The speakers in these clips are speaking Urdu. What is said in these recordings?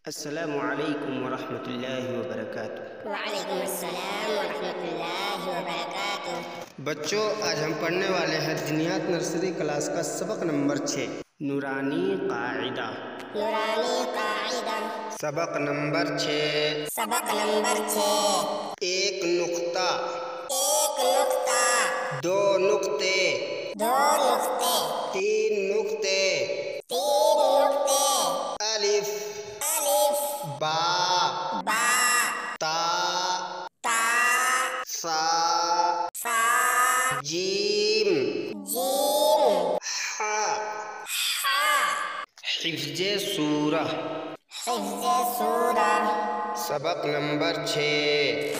السلام علیکم ورحمۃ اللہ وبرکاتہ۔ وعلیکم السلام ورحمۃ اللہ وبرکاتہ۔ بچوں، آج ہم پڑھنے والے ہیں دنیات نرسری کلاس کا سبق نمبر 6، نورانی قاعدہ۔ نورانی قاعدہ۔ سبق نمبر 6۔ سبق نمبر 6۔ ایک نقطہ، ایک نقطہ، دو نقطے، دو نقطے، تین نقطے، تین نقطے، الف، الف، با، با، تا، تا، سا، سا، جیم، جیم، ہا۔ ہا۔ حفظ سورہ۔ حفظ سورہ۔ سبق نمبر 6۔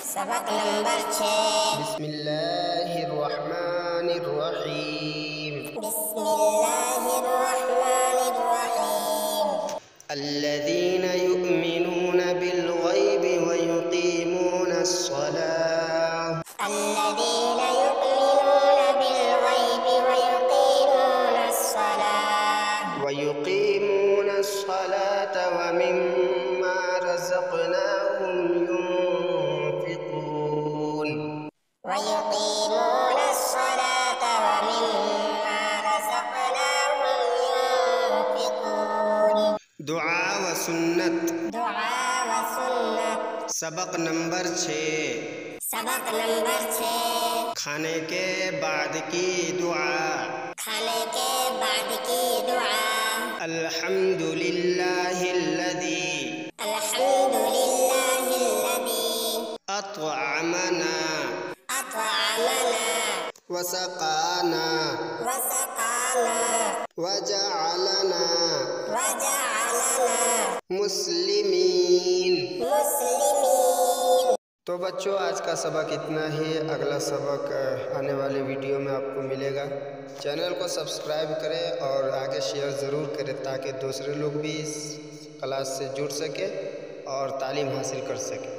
سبق نمبر 6۔ بسم اللہ الرحمن الرحیم۔ بسم اللہ الرحمن الرحیم۔ الذین یؤمنون بالغیب ویقیمون الصلاة۔ الذين يؤمنون بالغيب ويقيمون الصلاة ويقيمون الصلاة ومما رزقناهم ينفقون۔ ويقيمون الصلاة ومما رزقناهم ينفقون۔ دعا و سنت۔ دعاء وسنت۔ سبق نمبر 6۔ سبق نمبر 6۔ کھانے کے بعد کی دعا۔ کھانے کے بعد کی دعا۔ الحمد للہ الذی الحمد لله الذي اطعمنا أطعمنا وسقانا وسقانا وجعلنا وجعلنا مسلمین۔ مسلمين۔ تو بچوں، آج کا سبق اتنا ہی۔ اگلا سبق آنے والے ویڈیو میں آپ کو ملے گا۔ چینل کو سبسکرائب کریں اور آگے شیئر ضرور کریں تاکہ دوسرے لوگ بھی اس کلاس سے جڑ سکیں اور تعلیم حاصل کر سکیں۔